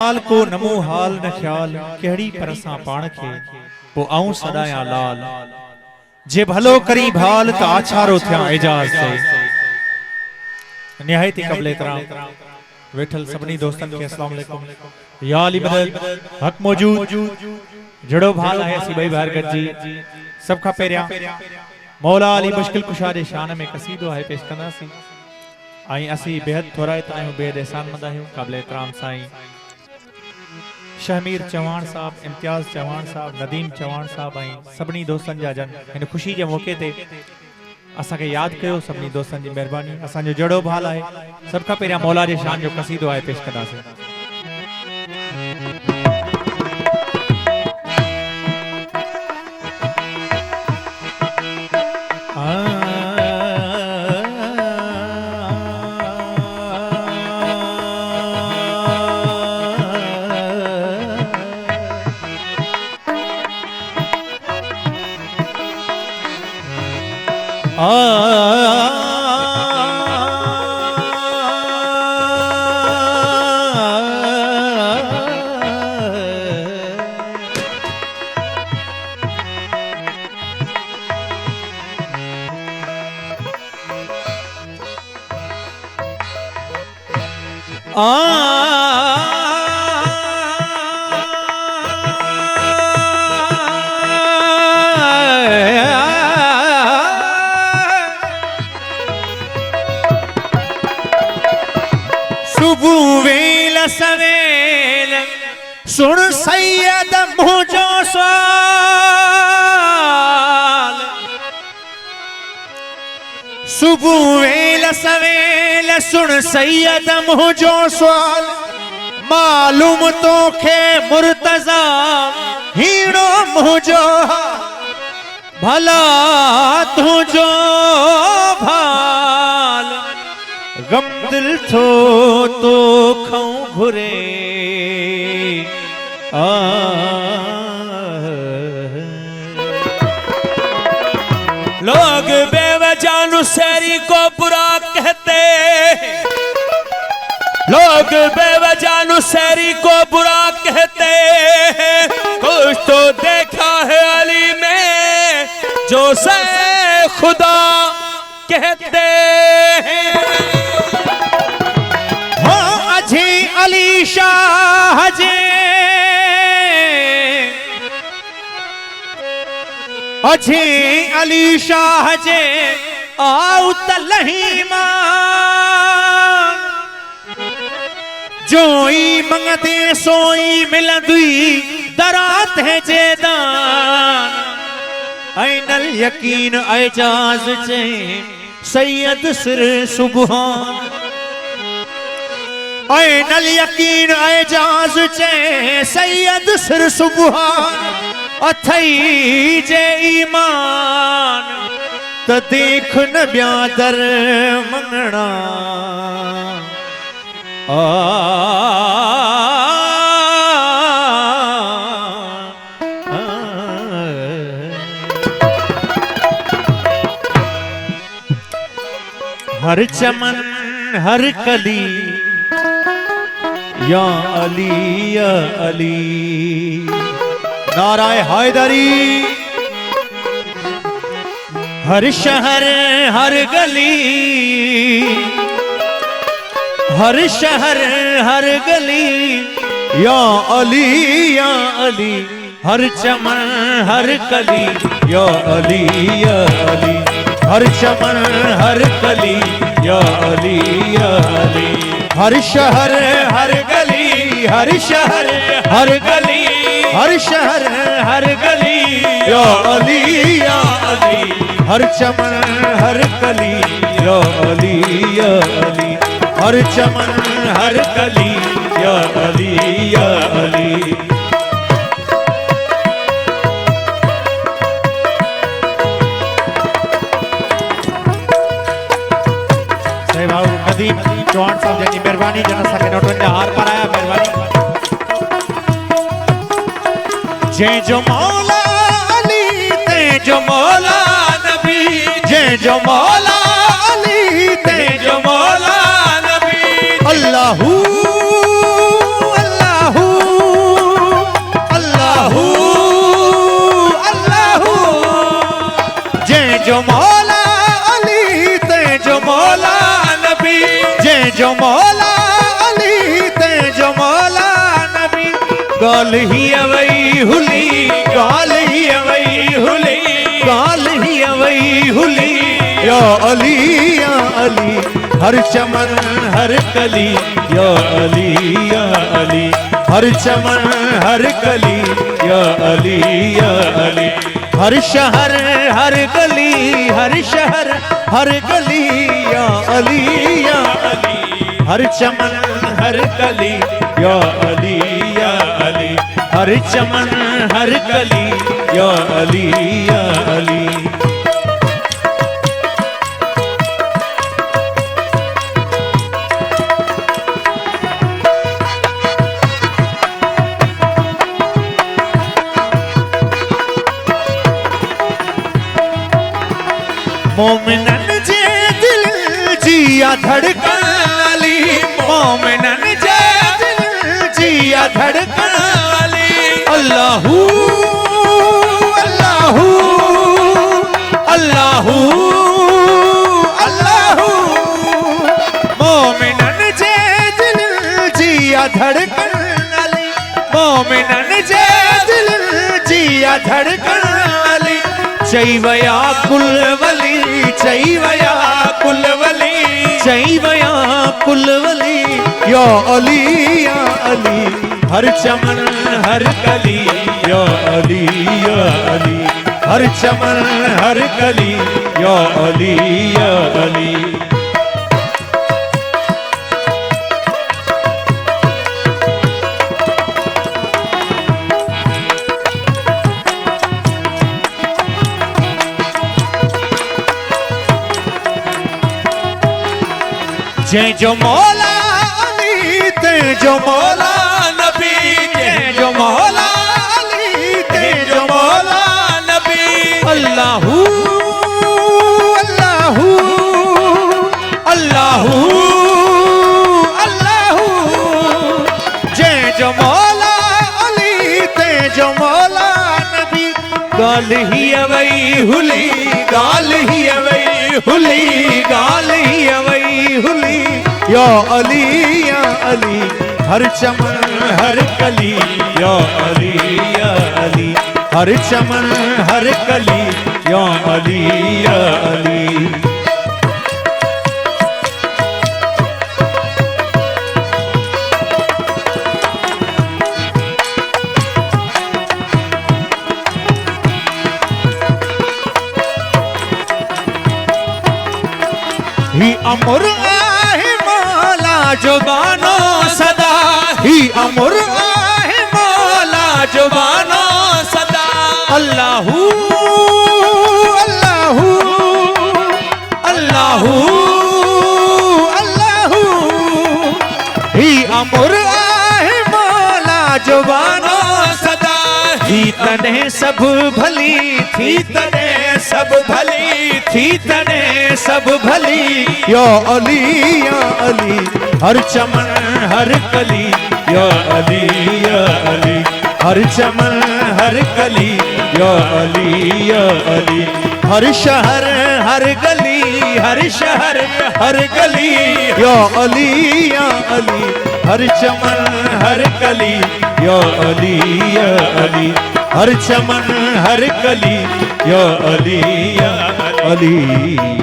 हाल को नमो हाल न ख्याल केड़ी परसा पाण खे पो आऊं सदाया लाल जे भलो करी भाल त आछारो थिया एजाज से निहायती कबले तराम वेठल सबनी दोस्तन के अस्सलाम वालेकुम या अली मदद हक मौजूद जड़ो भाल है सी भाई बारगत जी सब का पेरिया मौला अली मुश्किल कुशा दे शान में कसीदो है पेश करना सी आई असी बेहद थोड़ा तायो बेहद एहसान मंद आयो काबिल एहतराम साईं शहमीर चौहान साहब, इम्तियाज चौहान साहब, नदीम चौहान साहब आई सबनी दोस्तन जा जन इन खुशी के मौके ते असा के याद कयो सबनी दोस्तन जी मेहरबानी असा जो जड़ो भाल है सबका पेरिया मौला जे शान जो कसीदो है पेश करना से सुन सैयद मुझो सवाल सुबह वेल सवेल सुन सैयद मुझो सवाल मालूम तो खे मुर्तजा हीरो मुझो भला तुझो भाल गम दिल थो तो खाऊं घुरे लोग बेवजह नुसैरी को बुरा कहते लोग बेवजह नुसैरी को बुरा कहते कुछ तो देखा है अली में जो से खुदा कहते हो अजी अली शाह जी अजी अली शाह जे आउ तलहीमा जोई मंगते सोई मिलंदी दरात है जेदान ऐनल यकीन एजाज चे सैयद सिर सुबहान ऐनल यकीन एजाज चे सैयद सिर सुबहान अथई जे ईमान त देख न ब्यादर मंगना हर चमन हर कली या अली नाराय हैदरी हर शहर हर गली हर शहर हर गली या अली हर चमन हर कली या अली हर चमन हर कली या अली हर शहर हर गली हर शहर हर गली हर शहर हर गली या अली हर चमन हर कली या अली हर चमन हर कली या अली सही बाबू नदीम चौहान साहब जी मेहरबानी जना सके नोटन हार पर आया मेहरबानी जे जो मौला अली ते जो मौला नबी जे जो मौला अली ते जो मौला नबी अल्लाहू अल्लाह जो मौला अली ते जो मौला नबी गाल ही अवई हुली गाल ही अवई हुली गाल ही अवई हुली या अली हर चमन हर कली या अली हर चमन हर कली या अली हर शहर हर गली हर शहर हर गली या अली हर चमन हर कली या अली हर चमन हर कली या अली मोमिनन जे दिल जिया धड़कन वाली मोमिनन जे दिल जिया धड़कन वाली अल्लाहू अल्लाहू अल्लाहू अल्लाहू मोमिनन जे दिल जिया धड़कन वाली मोमिनन जे दिल जिया धड़कन वाली चैवया कुलवली चैवया कुलवली चैवया कुलवली या अली हर चमन हर कली या अली हर चमन हर कली या अली जय जो मौला अली ते जो मौला नबी जय जो मौला अली ते जो मौला नबी अल्लाहू अल्लाहू अल्लाहू अल्लाहू जय जो मौला अली ते जो मौला नबी गाल ही अवई हुली गाल ही अवई हुली गाल ही अवई हुली या अली हर चमन हर कली या अली हर चमन हर कली या अली ही अमर आहे मौला जुबानो सदा ही अमर आहे मौला जुबानो सदा अल्लाहू अल्लाहू अल्लाहू अल्लाहू ही अमर आहे मौला जुबानो सदा थी तने सब भली थी तने सब भली थी तने सब भली या अली हर चमन हर कली या अली हर चमन हर कली या अली हर शहर हर गली हर शहर हर गली या अली हर चमन हर कली या अली हर चमन हर कली या अली